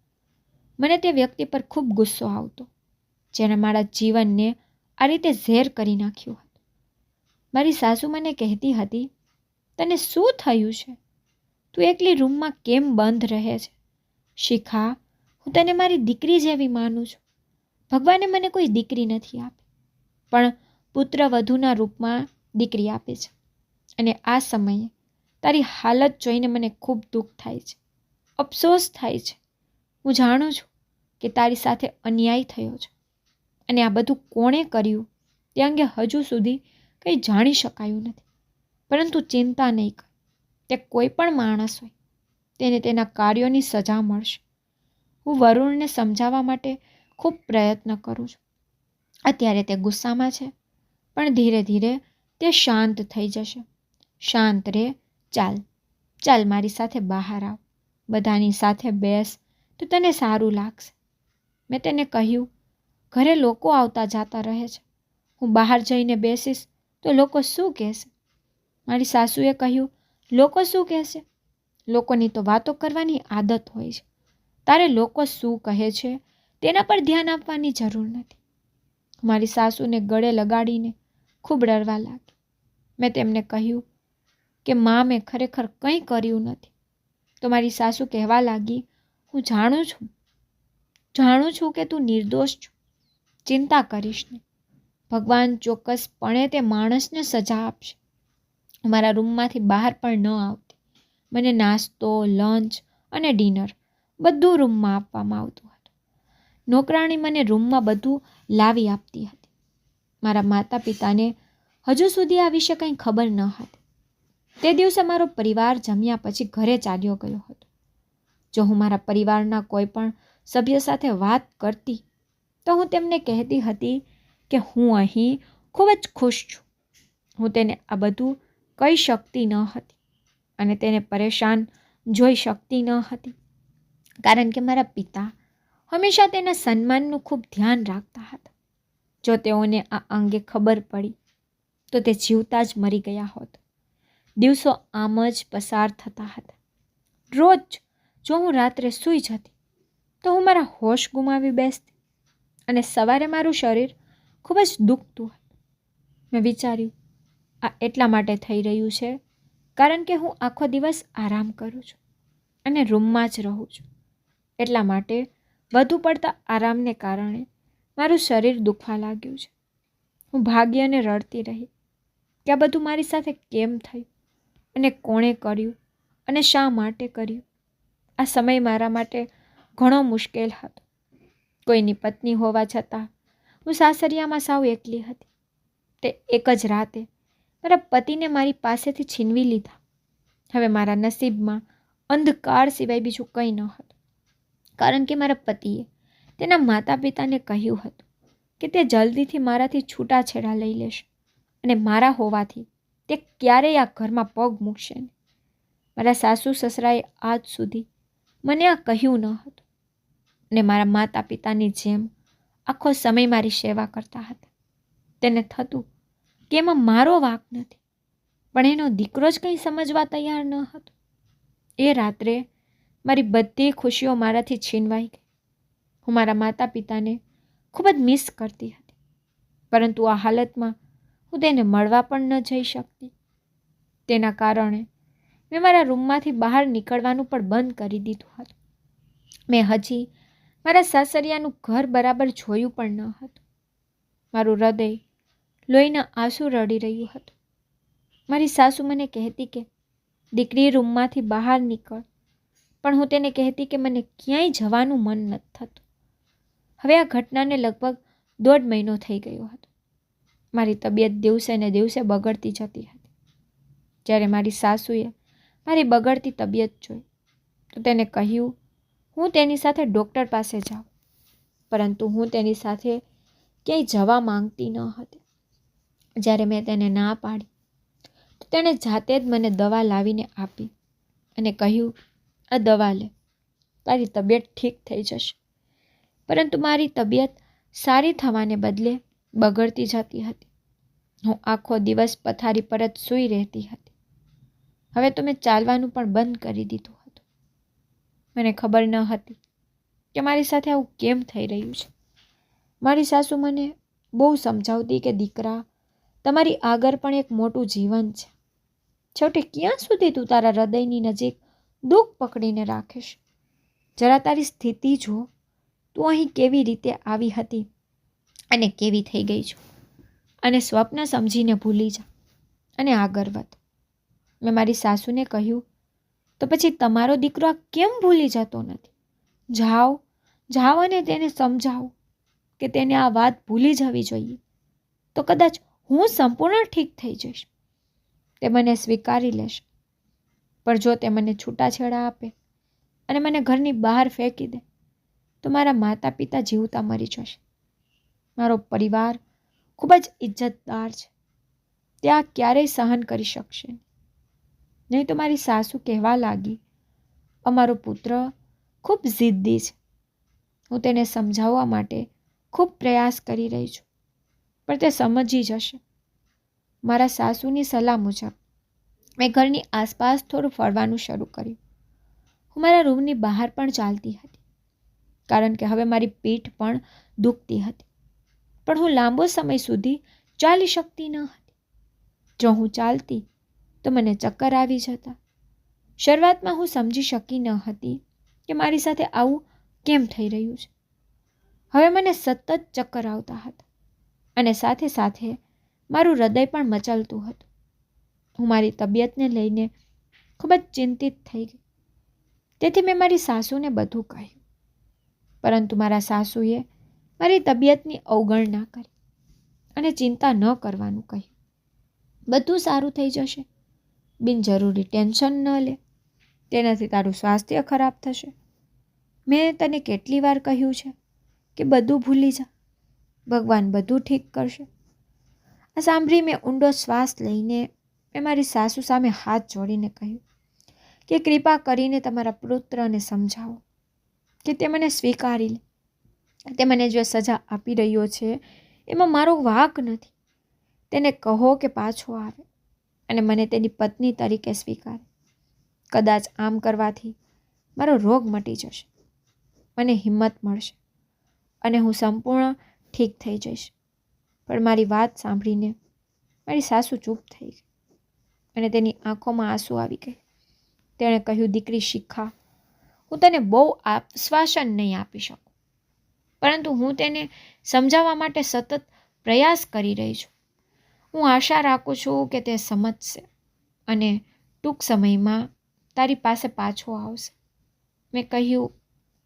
મને તે વ્યક્તિ પર ખૂબ ગુસ્સો આવતો, જેણે મારા જીવનને આ રીતે ઝેર કરી નાખ્યું હતું. મારી સાસુ મને કહેતી હતી, તને શું થયું છે? તું એકલી રૂમમાં કેમ બંધ રહે છે? શિખા, હું તને મારી દીકરી જેવી માનું છું. ભગવાને મને કોઈ દીકરી નથી આપી, પણ પુત્ર વધુના રૂપમાં દીકરી આપે છે અને આ સમયે તારી હાલત જોઈને મને ખૂબ દુઃખ થાય છે, અફસોસ થાય છે. હું જાણું છું કે તારી સાથે અન્યાય થયો છે અને આ બધું કોણે કર્યું તે અંગે હજુ સુધી કંઈ જાણી શકાયું નથી. પરંતુ ચિંતા નહીં કર. તે કોઈ પણ માણસ હોય, તેને તેના કાર્યોની સજા મળશે. હું વરુણને સમજાવવા માટે ખૂબ પ્રયત્ન કરું છું. અત્યારે તે ગુસ્સામાં છે, પણ ધીરે ધીરે તે શાંત થઈ જશે. શાંત રહે. ચાલ ચાલ મારી સાથે બહાર આવ. બધાની સાથે બેસ તો તને સારું લાગશે. મેં તેને કહ્યું, ઘરે લોકો આવતા જાતા રહે છે. હું બહાર જઈને બેસીશ તો લોકો શું કહેશે? મારી સાસુએ કહ્યું, લોકો શું કહેશે? લોકોની તો વાતો કરવાની આદત હોય છે. તારે લોકો શું કહે છે તેના પર ધ્યાન આપવાની જરૂર નથી. મારી સાસુને ગળે લગાડીને ખૂબ રડવા લાગી. મેં તેમને કહ્યું કે માં, મેં ખરેખર કંઈ કર્યું નથી. તો મારી સાસુ કહેવા લાગી, હું જાણું છું કે તું નિર્દોષ છું. ચિંતા કરીશ નહીં. ભગવાન ચોક્કસપણે તે માણસને સજા આપશે. મારા રૂમમાંથી બહાર પણ ન આવતી. મને નાસ્તો, લંચ અને ડિનર બધું રૂમમાં આપવામાં આવતું હતું. નોકરાણી મને રૂમમાં બધું લાવી આપતી હતી. મારા માતા પિતાને હજુ સુધી આ વિશે કંઈ ખબર ન હતી. તે દિવસે મારો પરિવાર જમ્યા પછી ઘરે ચાલ્યો ગયો હતો. જો હું મારા પરિવારના કોઈ પણ સભ્ય સાથે વાત કરતી તો હું તેમને કહેતી હતી કે હું અહીં ખૂબ જ ખુશ છું. હું તેને આ બધું કહી શકતી ન હતી અને તેને પરેશાન જોઈ શકતી ન હતી, કારણ કે મારા પિતા હંમેશા તેના સન્માનનું ખૂબ ધ્યાન રાખતા હતા. જો તેઓને આ અંગે ખબર પડી તો તે જીવતા જ મરી ગયા હોત. દિવસો આમ જ પસાર થતા હતા. રોજ જો હું રાત્રે સૂઈ જતી તો હું મારા હોશ ગુમાવી બેસતી અને સવારે મારું શરીર ખૂબ જ દુખતું હતું. મેં વિચાર્યું, આ એટલા માટે થઈ રહ્યું છે કારણ કે હું આખો દિવસ આરામ કરું છું અને રૂમમાં જ રહું છું. એટલા માટે વધુ પડતા આરામને કારણે મારું શરીર દુખવા લાગ્યું છે. હું ભાગી અને રડતી રહી કે આ બધું મારી સાથે કેમ થયું અને કોણે કર્યું અને શા માટે કર્યું. આ સમય મારા માટે ઘણો મુશ્કેલ હતો. કોઈની પત્ની હોવા છતાં હું સાસરિયામાં સાવ એકલી હતી. તે એક જ રાતે મારા પતિને મારી પાસેથી છીનવી લીધા. હવે મારા નસીબમાં અંધકાર સિવાય બીજું કંઈ ન હતું, કારણ કે મારા પતિએ તેના માતા પિતાને કહ્યું હતું કે તે જલ્દીથી મારાથી છૂટાછેડા લઈ લેશે અને મારા હોવાથી તે ક્યારેય આ ઘરમાં પગ મૂકશે નહીં. મારા સાસુ સસરાએ આજ સુધી મને આ કહ્યું ન હતું અને મારા માતા પિતાની જેમ આખો સમય મારી સેવા કરતા હતા. તેને થતું કે એમાં મારો વાંક નથી, પણ એનો દીકરો જ કંઈ સમજવા તૈયાર ન હતો. એ રાત્રે મારી બધી ખુશીઓ મારાથી છીનવાઈ ગઈ. હું મારા માતા પિતાને ખૂબ જ મિસ કરતી હતી, પરંતુ આ હાલતમાં હું તેને મળવા પણ ન જઈ શકતી. તેના કારણે મેં મારા રૂમમાંથી બહાર નીકળવાનું પણ બંધ કરી દીધું હતું. મેં હજી મારા સાસરિયાનું ઘર બરાબર જોયું પણ ન હતું. મારું હૃદય લોહીના આંસુ રડી રહ્યું હતું. મારી સાસુ મને કહેતી કે દીકરી રૂમમાંથી બહાર નીકળ, પણ હું તેને કહેતી કે મને ક્યાંય જવાનું મન નથી થતું. હવે આ ઘટનાને લગભગ 1.5 મહિનો થઈ ગયો હતો. મારી તબિયત દિવસે ને દિવસે બગડતી જતી હતી. જ્યારે મારી સાસુએ મારી બગડતી તબિયત જોઈ તો તેને કહ્યું હું તેની સાથે ડૉક્ટર પાસે જાઉં, પરંતુ હું તેની સાથે ક્યાંય જવા માંગતી ન હતી. જ્યારે મેં તેને ના પાડી તો તેણે જાતે જ મને દવા લાવીને આપી અને કહ્યું, આ દવા લે, તારી તબિયત ઠીક થઈ જશે. પરંતુ મારી તબિયત સારી થવાને બદલે બગડતી જતી હતી. હું આખો દિવસ પથારી પર જ સૂઈ રહેતી હતી. હવે તો મેં ચાલવાનું પણ બંધ કરી દીધું હતું. મને ખબર ન હતી કે મારી સાથે આવું કેમ થઈ રહ્યું છે. મારી સાસુ મને બહુ સમજાવતી કે દીકરા, તમારી આગળ પણ એક મોટું જીવન છે. છેવટે ક્યાં સુધી તું તારા હૃદયની નજીક દુઃખ પકડીને રાખીશ? જરા તારી સ્થિતિ જો, તું અહીં કેવી રીતે આવી હતી અને કેવી થઈ ગઈ છું, અને સ્વપ્ન સમજીને ભૂલી જા અને આગળ વધ. મેં મારી સાસુને કહ્યું, તો પછી તમારો દીકરો આ કેમ ભૂલી જતો નથી? જાઓ અને તેને સમજાવો કે તેને આ વાત ભૂલી જવી જોઈએ, તો કદાચ હું સંપૂર્ણ ઠીક થઈ જઈશ. તે મને સ્વીકારી લેશે. પણ જો તે મને છૂટાછેડા આપે અને મને ઘરની બહાર ફેંકી દે તો મારા માતા પિતા જીવતા મરી જશે. મારો પરિવાર ખૂબ જ ઇજ્જતદાર છે, તે આ ક્યારેય સહન કરી શકશે નહીં. તો મારી સાસુ કહેવા લાગી, અમારો પુત્ર ખૂબ જિદ્દી છે. હું તેને સમજાવવા માટે ખૂબ પ્રયાસ કરી રહી છું, પણ તે સમજી જશે. મારા સાસુની સલાહ મુજબ મેં ઘરની આસપાસ થોડું ફરવાનું શરૂ કર્યું. હું મારા રૂમની બહાર પણ ચાલતી હતી, કારણ કે હવે મારી પીઠ પણ દુખતી હતી. પણ હું લાંબો સમય સુધી ચાલી શકતી ન હતી. જો હું ચાલતી તો મને ચક્કર આવી જતા. શરૂઆતમાં હું સમજી શકી ન હતી કે મારી સાથે આવું કેમ થઈ રહ્યું છે. હવે મને સતત ચક્કર આવતા હતા અને સાથે સાથે મારું હૃદય પણ મચલતું હતું. હું મારી તબિયતને લઈને ખૂબ જ ચિંતિત થઈ ગઈ. તેથી મેં મારી સાસુને બધું કહ્યું, પરંતુ મારા સાસુએ મારી તબિયતની અવગણના કરી અને ચિંતા ન કરવાનું કહ્યું. બધું સારું થઈ જશે. બિનજરૂરી ટેન્શન ન લે, તેનાથી તારું સ્વાસ્થ્ય ખરાબ થશે. મેં તને કેટલી વાર કહ્યું છે કે બધું ભૂલી જા, ભગવાન બધું ઠીક કરશે. આ સાંભળી મેં ઊંડો શ્વાસ લઈને મેં મારી સાસુ સામે હાથ જોડીને કહ્યું કે કૃપા કરીને તમારા પુત્રને સમજાવો કે તે મને સ્વીકારી લે. તે મને જે સજા આપી રહ્યો છે એમાં મારો વાંક નથી. તેને કહો કે પાછો આવે અને મને તેની પત્ની તરીકે સ્વીકારે. કદાચ આમ કરવાથી મારો રોગ મટી જશે, મને હિંમત મળશે અને હું સંપૂર્ણ ઠીક થઈ જઈશ. પણ મારી વાત સાંભળીને મારી સાસુ ચૂપ થઈ ગઈ અને તેની આંખોમાં આંસુ આવી ગઈ. તેણે કહ્યું, દીકરી શિખા, હું તને બહુ આશ્વાસન નહીં આપી શકું, પરંતુ હું તેને સમજાવવા માટે સતત પ્રયાસ કરી રહી છું. હું આશા રાખું છું કે તે સમજશે અને ટૂંક સમયમાં તારી પાસે પાછો આવશે. મેં કહ્યું,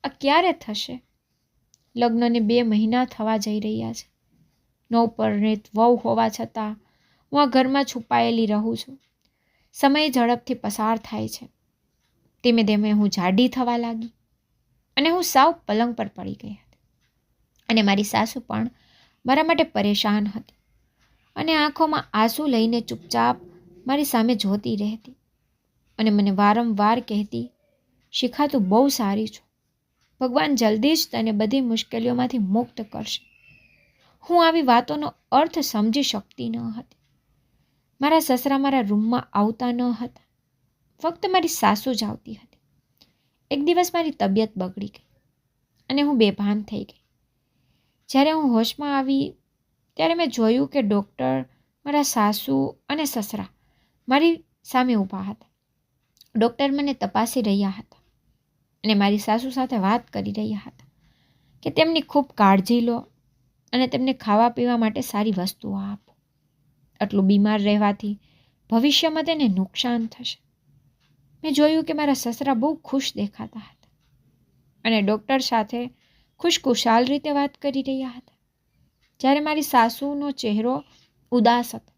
આ ક્યારે થશે? લગ્નને 2 મહિના થવા જઈ રહ્યા છે. નવપરિણીત વહુ હોવા છતાં હું આ ઘરમાં છુપાયેલી રહું છું. સમય ઝડપથી પસાર થાય છે. ધીમે ધીમે હું જાડી થવા લાગી અને હું સાવ પલંગ પર પડી ગઈ હતી. અને મારી સાસુ પણ મારા માટે પરેશાન હતી અને આંખોમાં આંસુ લઈને ચૂપચાપ મારી સામે જોતી રહેતી અને મને વારંવાર કહેતી, શિખા, તું બહુ સારી છો. ભગવાન જલ્દી જ તને બધી મુશ્કેલીઓમાંથી મુક્ત કરશે. હું આવી વાતોનો અર્થ સમજી શકતી ન હતી. મારા સસરા મારા રૂમમાં આવતા ન હતા, ફક્ત મારી સાસુ જ આવતી હતી. એક દિવસ મારી તબિયત બગડી ગઈ અને હું બેભાન થઈ ગઈ. જ્યારે હું હોશમાં આવી ત્યારે મેં જોયું કે ડૉક્ટર, મારા સાસુ અને સસરા મારી સામે ઊભા હતા. ડૉક્ટર મને તપાસી રહ્યા હતા અને મારી સાસુ સાથે વાત કરી રહ્યા હતા કે તેમની ખૂબ કાળજી લો અને તેમને ખાવા પીવા માટે સારી વસ્તુઓ આપો. આટલું બીમાર રહેવાથી ભવિષ્યમાં તેને નુકસાન થશે. મેં જોયું કે મારા સસરા બહુ ખુશ દેખાતા હતા અને ડૉક્ટર સાથે ખુશખુશાલ રીતે વાત કરી રહ્યા હતા. જ્યારે મારી સાસુનો ચહેરો ઉદાસ હતો.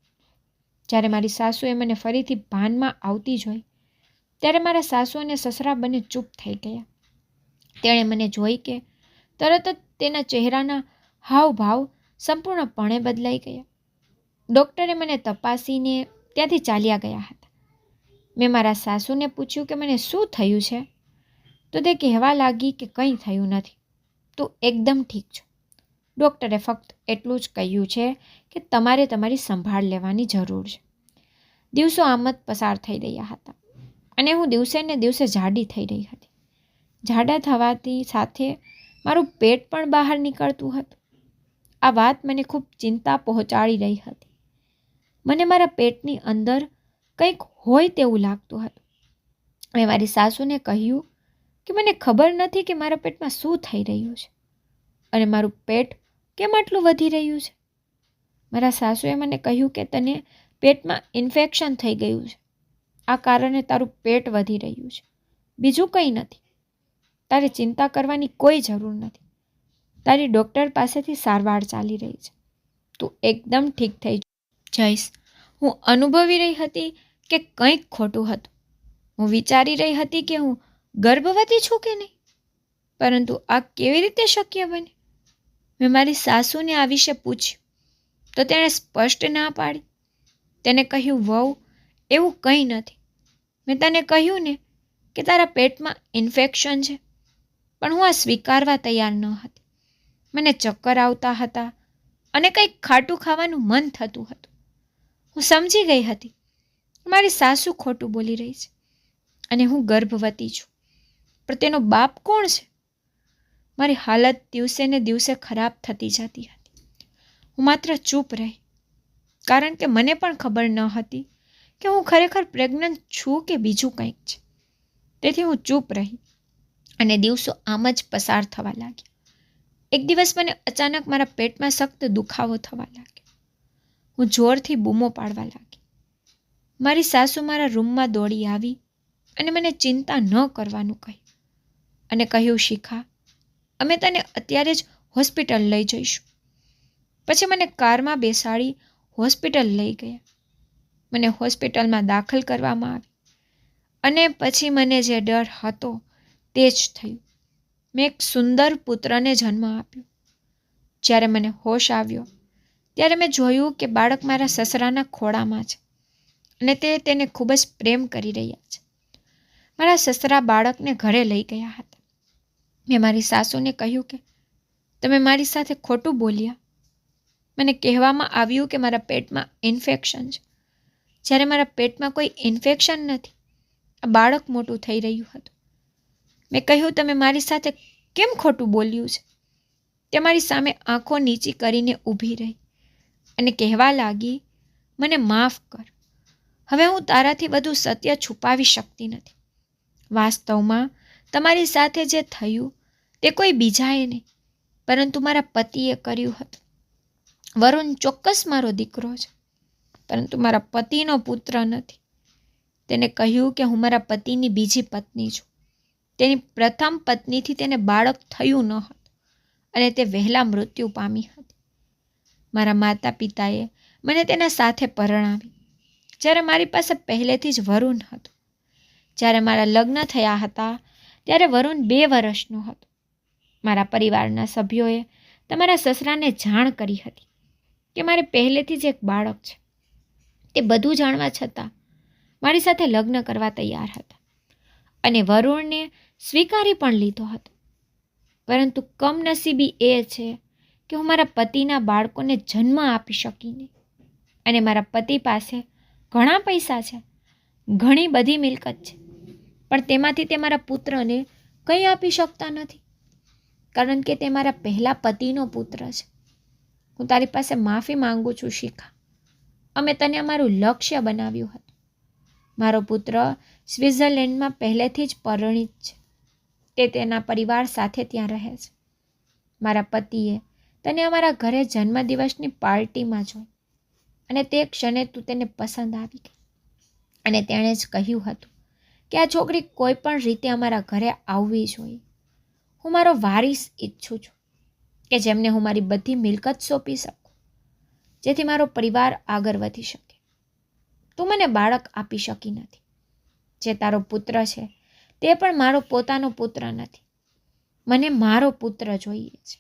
જ્યારે મારી સાસુએ મને ફરીથી ભાનમાં આવતી જોઈ ત્યારે મારા સાસુ અને સસરા બંને ચૂપ થઈ ગયા. તેણે મને જોઈ કે તરત જ તેના ચહેરાના હાવભાવ સંપૂર્ણપણે બદલાઈ ગયા. ડૉક્ટરે મને તપાસીને ત્યાંથી ચાલ્યા ગયા હતા. મેં મારા સાસુને પૂછ્યું કે મને શું થયું છે, તો તે કહેવા લાગી કે કંઈ થયું નથી, તું એકદમ ઠીક છો. ડૉક્ટરે ફક્ત એટલું જ કહ્યું છે કે તમારે તમારી સંભાળ લેવાની જરૂર છે. દિવસો આમ જ પસાર થઈ રહ્યા હતા અને હું દિવસે ને દિવસે જાડી થઈ રહી હતી. જાડા થવાથી સાથે મારું પેટ પણ બહાર નીકળતું હતું. આ વાત મને ખૂબ ચિંતા પહોંચાડી રહી હતી. મને મારા પેટની અંદર કંઈક હોય તેવું લાગતું હતું. મેં મારી સાસુને કહ્યું કે મને ખબર નથી કે મારા પેટમાં શું થઈ રહ્યું છે અને મારું પેટ કેમ આટલું વધી રહ્યું છે. મારા સાસુએ મને કહ્યું કે તને પેટમાં ઇન્ફેક્શન થઈ ગયું છે. આ કારણે તારું પેટ વધી રહ્યું છે, બીજું કંઈ નથી. તારે ચિંતા કરવાની કોઈ જરૂર નથી. તારી ડૉક્ટર પાસેથી સારવાર ચાલી રહી છે. તું એકદમ ઠીક થઈ જઈશ. હું અનુભવી રહી હતી કે કંઈક ખોટું હતું. હું વિચારી રહી હતી કે હું ગર્ભવતી છું કે નહીં, પરંતુ આ કેવી રીતે શક્ય બને? મેં મારી સાસુને આ વિશે પૂછ્યું તો તેણે સ્પષ્ટ ના પાડી. તેને કહ્યું, વહુ, એવું કંઈ નથી. મેં તને કહ્યું ને કે તારા પેટમાં ઇન્ફેક્શન છે, પણ હું આ સ્વીકારવા તૈયાર ન હતી. મને ચક્કર આવતા હતા અને કંઈક ખાટું ખાવાનું મન થતું હતું. હું સમજી ગઈ હતી મારી સાસુ ખોટું બોલી રહી છે અને હું ગર્ભવતી છું, પણ તેનો બાપ કોણ છે? મારી હાલત દિવસે ને દિવસે ખરાબ થતી જતી હતી. હું માત્ર ચૂપ રહી, કારણ કે મને પણ ખબર ન હતી કે હું ખરેખર પ્રેગ્નન્ટ છું કે બીજું કંઈક છે. તેથી હું ચૂપ રહી અને દિવસો આમ જ પસાર થવા લાગ્યા. એક દિવસ મને અચાનક મારા પેટમાં સખ્ત દુખાવો થવા લાગ્યો. હું જોરથી બૂમો પાડવા લાગી. મારી સાસુ મારા રૂમમાં દોડી આવી અને મને ચિંતા ન કરવાનું કહ્યું અને કહ્યું, શિખા, અમે તને અત્યારે જ હોસ્પિટલ લઈ જઈશું. પછી મને કારમાં બેસાડી હોસ્પિટલ લઈ ગયા. મને હોસ્પિટલમાં દાખલ કરવામાં આવી અને પછી મને જે ડર હતો તે જ થયું. મેં એક સુંદર પુત્રને જન્મ આપ્યો. જ્યારે મને હોશ આવ્યો ત્યારે મેં જોયું કે બાળક મારા સસરાના ખોળામાં છે અને તે તેને ખૂબ જ પ્રેમ કરી રહ્યા છે. મારા સસરા બાળકને ઘરે લઈ ગયા હતા. મેં મારી સાસુને કહ્યું કે તમે મારી સાથે ખોટું બોલ્યા. મને કહેવામાં આવ્યું કે મારા પેટમાં ઇન્ફેક્શન છે, જ્યારે મારા પેટમાં કોઈ ઇન્ફેક્શન નથી. આ બાળક મોટું થઈ રહ્યું હતું. મેં કહ્યું તમે મારી સાથે કેમ ખોટું બોલ્યું છે? તે મારી સામે આંખો નીચી કરીને ઊભી રહી અને કહેવા લાગી, મને માફ કર. હવે હું તારાથી વધુ સત્ય છુપાવી શકતી નથી. વાસ્તવમાં તમારી સાથે જે થયું તે કોઈ બીજાએ નહીં, પરંતુ મારા પતિએ કર્યું હતું. વરુણ ચોક્કસ મારો દીકરો છે, પરંતુ મારા પતિનો પુત્ર નથી. તેને કહ્યું કે હું મારા પતિની બીજી પત્ની છું. તેની પ્રથમ પત્નીથી તેને બાળક થયું ન હતું અને તે વહેલા મૃત્યુ પામી હતી. મારા માતા પિતાએ મને તેના સાથે પરણાવી જ્યારે મારી પાસે પહેલેથી જ વરુણ હતો. જ્યારે મારા લગ્ન થયા હતા ત્યારે વરુણ 2 વર્ષનો હતો. મારા પરિવારના સભ્યોએ તમારા સસરાને જાણ કરી હતી કે મારે પહેલેથી જ એક બાળક છે. તે બધું જાણવા છતાં મારી સાથે લગ્ન કરવા તૈયાર હતા અને વરુણને સ્વીકારી પણ લીધો હતો. પરંતુ કમનસીબી એ છે કે હું મારા પતિના બાળકોને જન્મ આપી શકી નહીં. અને મારા પતિ પાસે ઘણા પૈસા છે, ઘણી બધી મિલકત છે, પણ તેમાંથી તે મારા પુત્રને કંઈ આપી શકતા નથી, કારણ કે તે મારા પહેલા પતિનો પુત્ર છે. હું તારી પાસે માફી માંગુ છું શિખા. અમે તને અમારું લક્ષ્ય બનાવ્યું હતું. મારો પુત્ર સ્વિટ્ઝરલેન્ડમાં પહેલેથી જ પરિણીત છે. તે તેના પરિવાર સાથે ત્યાં રહે છે. મારા પતિએ તને અમારા ઘરે જન્મદિવસની પાર્ટીમાં જોઈ અને તે ક્ષણે તું તેને પસંદ આવી ગઈ અને તેણે જ કહ્યું હતું કે આ છોકરી કોઈ પણ રીતે અમારા ઘરે આવવી જોઈએ. હું મારો વારિસ ઈચ્છું છું કે જેમને હું મારી બધી મિલકત સોંપી શકું, જેથી મારો પરિવાર આગળ વધી શકે. તું મને બાળક આપી શકી નથી. જે તારો પુત્ર છે તે પણ મારો પોતાનો પુત્ર નથી. મને મારો પુત્ર જોઈએ છે.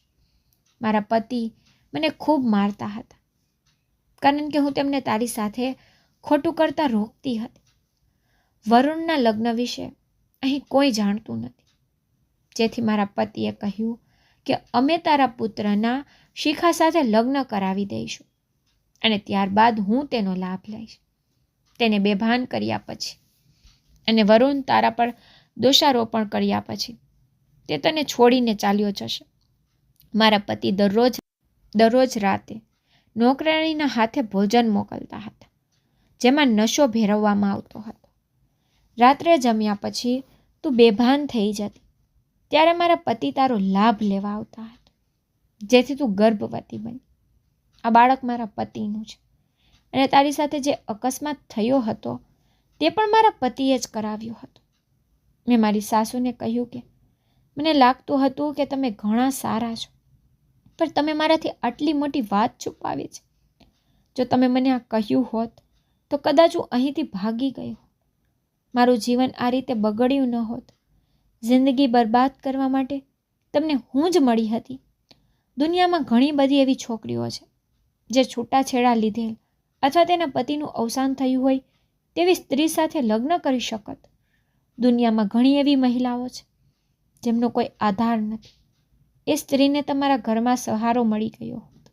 મારા પતિ મને ખૂબ મારતા હતા કારણ કે હું તેમને તારી સાથે ખોટું કરતા રોકતી હતી. વરુણના લગ્ન વિશે અહીં કોઈ જાણતું નથી, જેથી મારા પતિએ કહ્યું કે અમે તારા પુત્રના શિખા સાથે લગ્ન કરાવી દઈશું અને ત્યારબાદ હું તેનો લાભ લઈશ. તેને બેભાન કર્યા પછી અને વરુણ તારા પર દોષારોપણ કર્યા પછી તે તને છોડીને ચાલ્યો જશે. મારા પતિ દરરોજ રાતે નોકરાણીના હાથે ભોજન મોકલતા હતા, જેમાં નશો ભેરવવામાં આવતો હતો. રાત્રે જમ્યા પછી તું બેભાન થઈ જતી ત્યારે મારા પતિ તારો લાભ લેવા આવતા હતા, જેથી તું ગર્ભવતી બની. આ બાળક મારા પતિનું છે અને તારી સાથે જે અકસ્માત થયો હતો તે પણ મારા પતિએ જ કરાવ્યો હતો. મેં મારી સાસુને કહ્યું કે મને લાગતું હતું કે તમે ઘણા સારા છો, પણ તમે મારાથી આટલી મોટી વાત છુપાવી છે. જો તમે મને આ કહ્યું હોત તો કદાચ હું અહીંથી ભાગી ગયો. મારું જીવન આ રીતે બગડ્યું ન હોત. જિંદગી બરબાદ કરવા માટે તમને હું જ મળી હતી. દુનિયામાં ઘણી બધી એવી છોકરીઓ છે જે છૂટાછેડા લીધેલ અથવા તેના પતિનું અવસાન થયું હોય તેવી સ્ત્રી સાથે લગ્ન કરી શકત. દુનિયામાં ઘણી એવી મહિલાઓ છે જેમનો કોઈ આધાર નથી. એ સ્ત્રીને તમારા ઘરમાં સહારો મળી ગયો હોત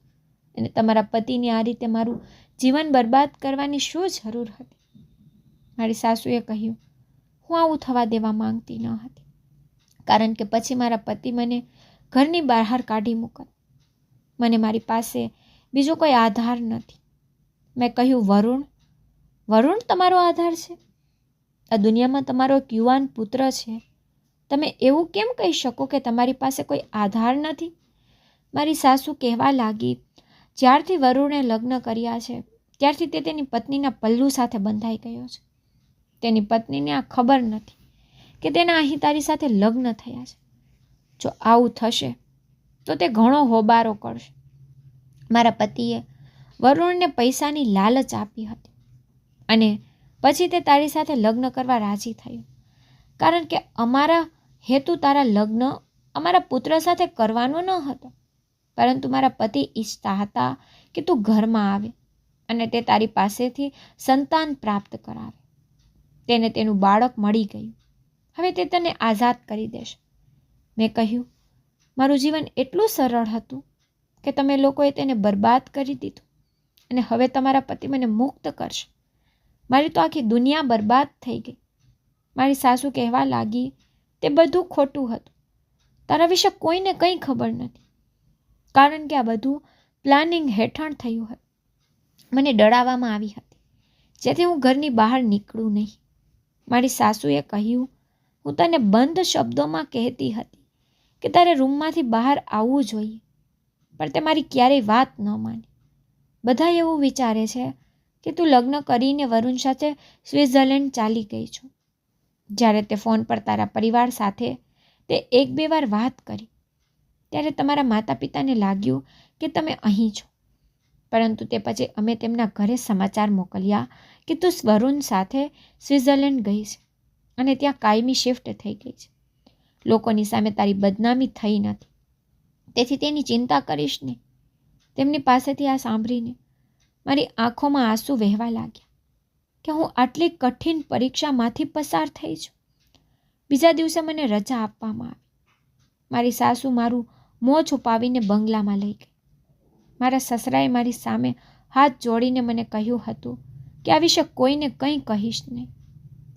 અને તમારા પતિને આ રીતે મારું જીવન બરબાદ કરવાની શું જરૂર હતી? મારી સાસુએ કહ્યું, હું આવું થવા દેવા માંગતી ન હતી, કારણ કે પછી મારા પતિ મને ઘરની બહાર કાઢી મૂકત. મને મારી પાસે બીજો કોઈ આધાર નથી. મેં કહ્યું, વરુણ તમારો આધાર છે? આ દુનિયામાં તમારો એક યુવાન પુત્ર છે. તમે એવું કેમ કહી શકો કે તમારી પાસે કોઈ આધાર નથી? મારી સાસુ કહેવા લાગી, જ્યારથી વરુણે લગ્ન કર્યા છે ત્યારથી તે તેની પત્નીના પલ્લુ સાથે બંધાઈ ગયો છે. તેની પત્નીને આ ખબર નથી કે તેના અહીં તારી સાથે લગ્ન થયા છે. જો આવું થશે તો તે ઘણો હોબારો કરશે. મારા પતિએ વરુણને પૈસાની લાલચ આપી હતી અને પછી તે તારી સાથે લગ્ન કરવા રાજી થયો, કારણ કે અમારા હેતુ તારા લગ્ન અમારા પુત્ર સાથે કરવાનો ન હતો, પરંતુ મારા પતિ ઈચ્છતા હતા કે તું ઘરમાં આવે અને તે તારી પાસેથી સંતાન પ્રાપ્ત કરાવે. તેને તેનું બાળક મળી ગયું. હવે તે તને આઝાદ કરી દેશે. મેં કહ્યું, મારું જીવન એટલું સરળ હતું કે તમે લોકોએ તેને બરબાદ કરી દીધું અને હવે તમારા પતિ મને મુક્ત કરશે. મારી તો આખી દુનિયા બરબાદ થઈ ગઈ. મારી સાસુ કહેવા લાગી, તે બધું ખોટું હતું. તારા વિશે કોઈને કંઈ ખબર નથી, કારણ કે આ બધું પ્લાનિંગ હેઠળ થયું હતું. મને ડરાવવામાં આવી હતી જેથી હું ઘરની બહાર નીકળું નહીં. મારી સાસુએ કહ્યું, હું તને બંધ શબ્દોમાં કહેતી હતી કે તારે રૂમમાંથી બહાર આવવું જોઈએ, પણ તે મારી ક્યારેય વાત ન માની. બધા એવું વિચારે છે કે તું લગ્ન કરીને વરુણ સાથે સ્વિટ્ઝરલેન્ડ ચાલી ગઈ છું. જ્યારે તે ફોન પર તારા પરિવાર સાથે તે 1-2 વાર વાત કરી ત્યારે તમારા માતા પિતાને લાગ્યું કે તમે અહીં છો, પરંતુ તે પછી અમે તેમના ઘરે સમાચાર મોકલ્યા કે તું વરુણ સાથે સ્વિટ્ઝરલેન્ડ ગઈ છે અને ત્યાં કાયમી શિફ્ટ થઈ ગઈ છે. લોકોની સામે તારી બદનામી થઈ નથી, તેથી તેની ચિંતા કરીશ નહીં. તેમની પાસેથી આ સાંભળીને મારી આંખોમાં આંસુ વહેવા લાગ્યા કે હું આટલી કઠિન પરીક્ષામાંથી પસાર થઈ છું. બીજા દિવસે મને રજા આપવામાં આવી. મારી સાસુ મારું મોં છુપાવીને બંગલામાં લઈ ગઈ. મારા સસરાએ મારી સામે હાથ જોડીને મને કહ્યું હતું કે આ વિશે કોઈને કંઈ કહીશ નહીં,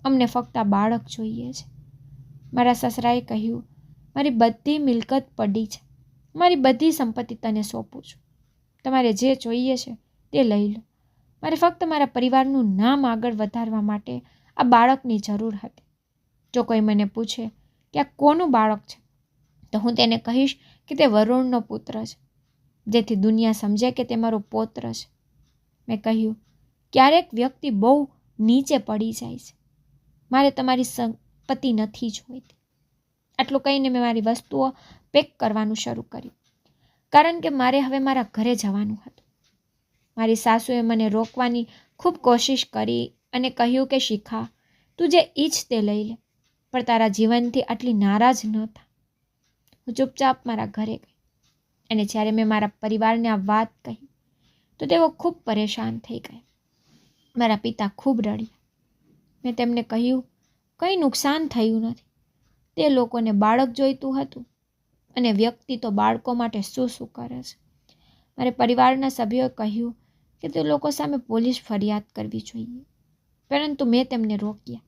અમને ફક્ત આ બાળક જોઈએ છે. મારા સસરાએ કહ્યું, મારી બધી મિલકત પડી છે, મારી બધી સંપત્તિ તને સોંપું છું, તમારે જે જોઈએ છે તે લઈ લો. મારે ફક્ત મારા પરિવારનું નામ આગળ વધારવા માટે આ બાળકની જરૂર હતી. જો કોઈ મને પૂછે કે આ કોનું બાળક છે, તો હું તેને કહીશ કે તે વરુણનો પુત્ર છે, જેથી દુનિયા સમજે કે તે મારો પૌત્ર છે. મેં કહ્યું, ક્યારેક વ્યક્તિ બહુ નીચે પડી જાય છે. મારે તમારી સંપત્તિ નથી જોઈતી. આટલું કહીને મેં મારી વસ્તુઓ પેક કરવાનું શરૂ કર્યું, કારણ કે મારે હવે મારા ઘરે જવાનું હતું. મારી સાસુએ મને રોકવાની ખૂબ કોશિશ કરી અને કહ્યું કે શિખા, તું જે ઈચ્છ તે લઈ લે, પણ તારા જીવનથી આટલી નારાજ ન થા. હું ચૂપચાપ મારા ઘરે ગઈ અને જ્યારે મેં મારા પરિવારને આ વાત કહી તો તેઓ ખૂબ પરેશાન થઈ ગયા. મારા પિતા ખૂબ રડ્યા. મેં તેમને કહ્યું, કંઈ નુકસાન થયું નથી. તે લોકોને બાળક જોઈતું હતું અને વ્યક્તિ તો બાળકો માટે શું કરે છે. મારે પરિવારના સભ્યોએ કહ્યું કે તે લોકો સામે પોલીસ ફરિયાદ કરવી જોઈએ, પરંતુ મેં તેમને રોક્યા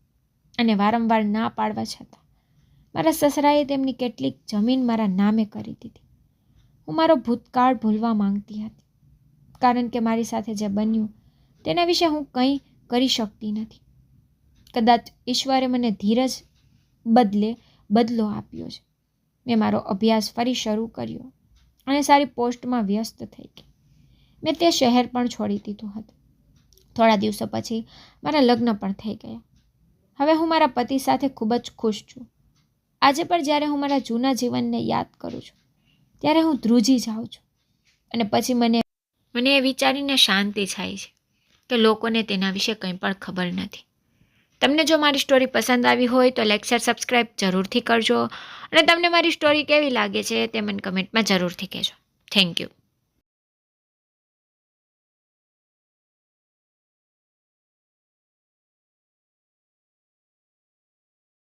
અને વારંવાર ના પાડવા છતાં મારા સસરાએ તેમની કેટલીક જમીન મારા નામે કરી દીધી. હું મારો ભૂતકાળ ભૂલવા માંગતી હતી, કારણ કે મારી સાથે જે બન્યું તેના વિશે હું કંઈ કરી શકતી નથી. કદાચ ઈશ્વરે મને ધીરજ બદલે બદલો આપ્યો છે. મેં મારો અભ્યાસ ફરી શરૂ કર્યો અને સારી પોસ્ટમાં વ્યસ્ત થઈ ગઈ. મેં તે શહેર પણ છોડી દીધું હતું. થોડા દિવસો પછી મારા લગ્ન પણ થઈ ગયા. હવે હું મારા પતિ સાથે ખૂબ જ ખુશ છું. આજે પણ જ્યારે હું મારા જૂના જીવનને યાદ કરું છું ત્યારે હું ધ્રુજી જાઉં છું અને પછી મને એ વિચારીને શાંતિ થાય છે કે લોકોને તેના વિશે કંઈ પણ ખબર નથી. તમને જો મારી સ્ટોરી પસંદ આવી હોય તો લાઈક શેર સબસ્ક્રાઈબ જરૂરથી કરજો અને તમને મારી સ્ટોરી કેવી લાગે છે તે મને કમેન્ટમાં જરૂરથી કહેજો. Thank you.